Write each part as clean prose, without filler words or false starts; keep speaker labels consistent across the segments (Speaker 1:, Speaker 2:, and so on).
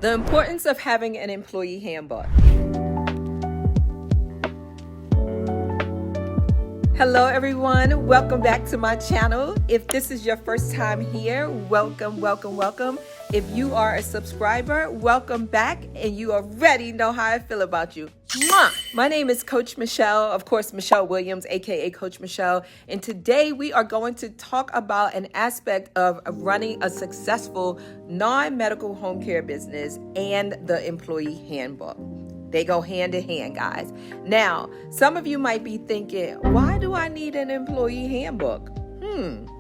Speaker 1: The importance of having an employee handbook. Hello everyone, welcome back to my channel. If this is your first time here, welcome. If you are a subscriber, welcome back, and you already know how I feel about you. Mwah! My name is Coach Michele, of course, Michele Williams, aka Coach Michele, and today we are going to talk about an aspect of running a successful non-medical home care business and the employee handbook. They go hand in hand, guys. Now, some of you might be thinking, why do I need an employee handbook?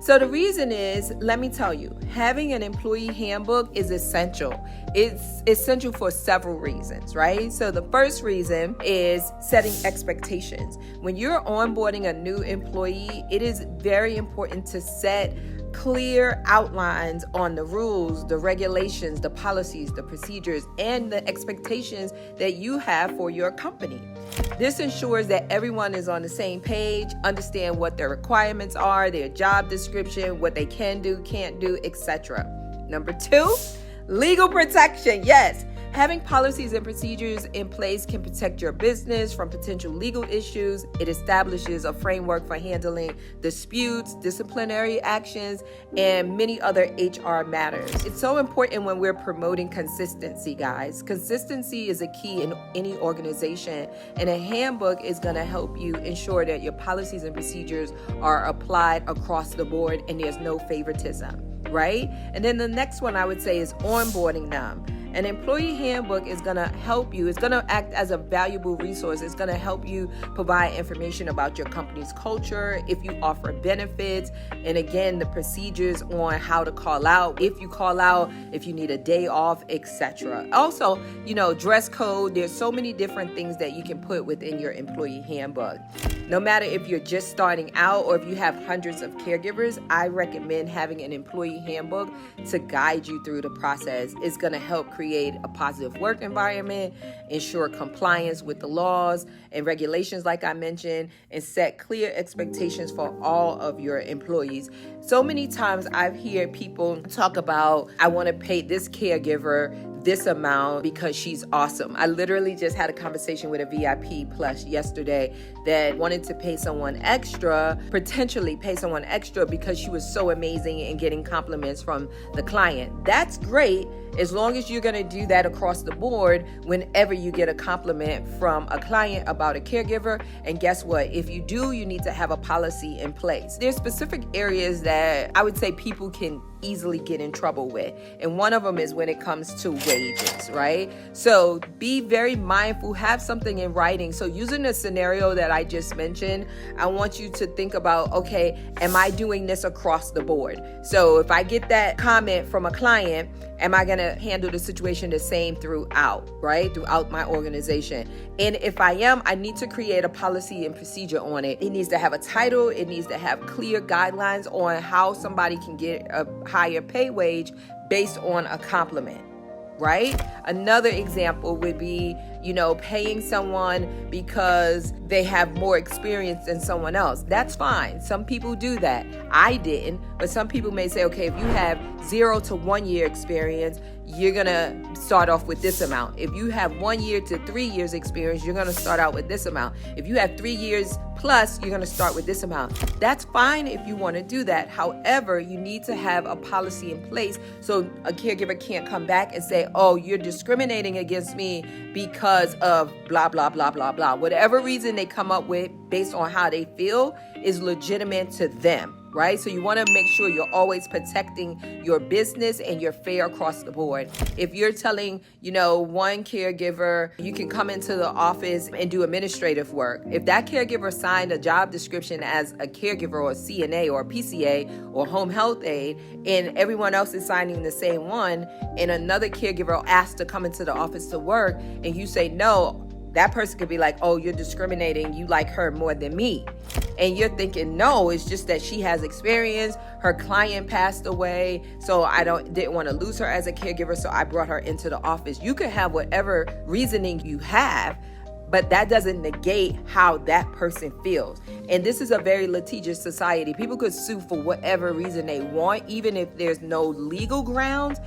Speaker 1: So the reason is, let me tell you, having an employee handbook is essential. It's essential for several reasons, right? So the first reason is setting expectations. When you're onboarding a new employee, it is very important to set clear outlines on the rules, the regulations, the policies, the procedures, and the expectations that you have for your company. This ensures that everyone is on the same page, understand what their requirements are, their job description, what they can do, can't do, etc. Number 2, legal protection. Yes. Having policies and procedures in place can protect your business from potential legal issues. It establishes a framework for handling disputes, disciplinary actions, and many other HR matters. It's so important when we're promoting consistency, guys. Consistency is a key in any organization, and a handbook is going to help you ensure that your policies and procedures are applied across the board and there's no favoritism, right? And then the next one I would say is onboarding them. An employee handbook is going to help you. It's going to act as a valuable resource. It's going to help you provide information about your company's culture, if you offer benefits, and again, the procedures on how to call out, if you call out, if you need a day off, etc. Also, dress code. There's so many different things that you can put within your employee handbook. No matter if you're just starting out or if you have hundreds of caregivers, I recommend having an employee handbook to guide you through the process. It's going to help create a positive work environment, ensure compliance with the laws and regulations like I mentioned, and set clear expectations for all of your employees. So many times I've heard people talk about, I want to pay this caregiver this amount because she's awesome. I literally just had a conversation with a VIP Plus yesterday that wanted to pay someone extra, potentially pay someone extra because she was so amazing and getting compliments from the client. That's great as long as you're going to do that across the board whenever you get a compliment from a client about a caregiver. And guess what? If you do, you need to have a policy in place. There's specific areas that I would say people can easily get in trouble with. And one of them is when it comes to wages, right? So be very mindful, have something in writing. So using the scenario that I just mentioned, I want you to think about, okay, am I doing this across the board? So if I get that comment from a client, am I going to handle the situation the same throughout, right? Throughout my organization. And if I am, I need to create a policy and procedure on it. It needs to have a title. It needs to have clear guidelines on how somebody can get a higher pay wage based on a compliment, right? Another example would be, paying someone because they have more experience than someone else. That's fine. Some people do that. I didn't, but some people may say, okay, if you have 0 to 1 year experience, you're going to start off with this amount. If you have 1 year to 3 years experience, you're going to start out with this amount. If you have 3 years plus, you're going to start with this amount. That's fine if you want to do that. However, you need to have a policy in place so a caregiver can't come back and say, oh, you're discriminating against me because of blah, blah, blah, blah, blah. Whatever reason they come up with based on how they feel is legitimate to them. Right? So you want to make sure you're always protecting your business and you're fair across the board. If you're telling, one caregiver, you can come into the office and do administrative work. If that caregiver signed a job description as a caregiver or a CNA or a PCA or home health aide, and everyone else is signing the same one, and another caregiver asks to come into the office to work, and you say no, that person could be like, oh, you're discriminating. You like her more than me. And you're thinking, no, it's just that she has experience. Her client passed away. So I didn't want to lose her as a caregiver. So I brought her into the office. You could have whatever reasoning you have, but that doesn't negate how that person feels. And this is a very litigious society. People could sue for whatever reason they want, even if there's no legal grounds.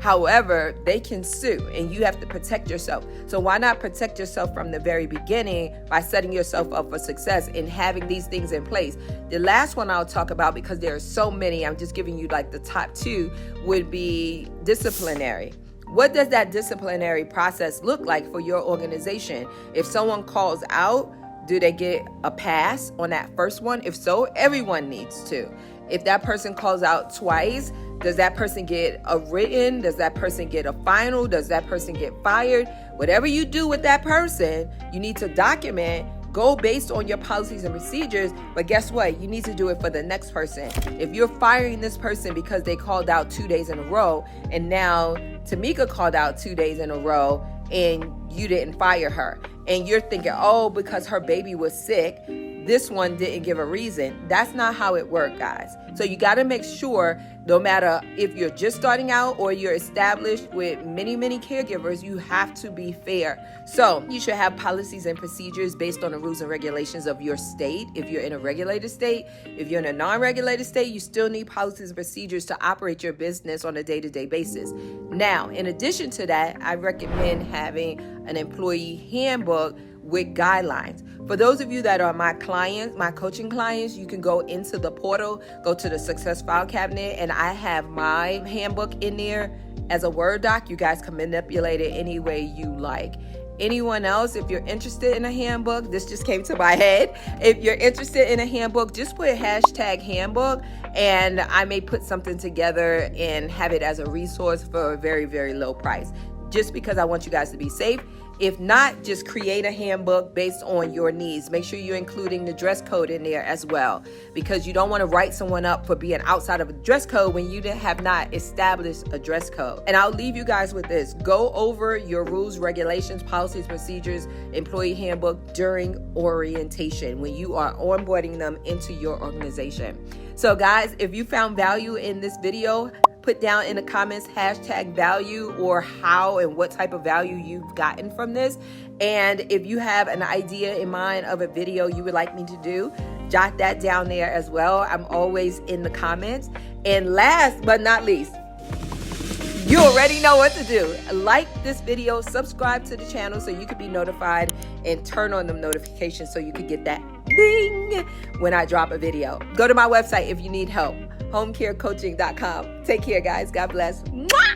Speaker 1: However, they can sue and you have to protect yourself. So why not protect yourself from the very beginning by setting yourself up for success and having these things in place? The last one I'll talk about, because there are so many, I'm just giving you like the top two, would be disciplinary. What does that disciplinary process look like for your organization? If someone calls out, do they get a pass on that first one? If so, everyone needs to. If that person calls out twice, does that person get a written? Does that person get a final? Does that person get fired? Whatever you do with that person, you need to document, go based on your policies and procedures. But guess what? You need to do it for the next person. If you're firing this person because they called out 2 days in a row, and now Tamika called out 2 days in a row and you didn't fire her, and you're thinking, oh, because her baby was sick, this one didn't give a reason. That's not how it works, guys. So you got to make sure, no matter if you're just starting out or you're established with many, many caregivers, you have to be fair. So you should have policies and procedures based on the rules and regulations of your state. If you're in a regulated state, if you're in a non-regulated state, you still need policies and procedures to operate your business on a day-to-day basis. Now, in addition to that, I recommend having an employee handbook with guidelines. For those of you that are my clients, my coaching clients, you can go into the portal, go to the Success File Cabinet, and I have my handbook in there as a Word doc. You guys can manipulate it any way you like. Anyone else, if you're interested in a handbook, this just came to my head. If you're interested in a handbook, just put #handbook, and I may put something together and have it as a resource for a very, very low price, just because I want you guys to be safe. If not, just create a handbook based on your needs. Make sure you're including the dress code in there as well, because you don't want to write someone up for being outside of a dress code when you have not established a dress code. And I'll leave you guys with this. Go over your rules, regulations, policies, procedures, employee handbook during orientation when you are onboarding them into your organization. So guys, if you found value in this video, put down in the comments #value or how and what type of value you've gotten from this. And if you have an idea in mind of a video you would like me to do, jot that down there as well. I'm always in the comments. And last but not least, you already know what to do. Like this video, subscribe to the channel so you can be notified, and turn on the notifications so you can get that ding when I drop a video. Go to my website if you need help, homecarecoaching.com. Take care, guys. God bless. Mwah!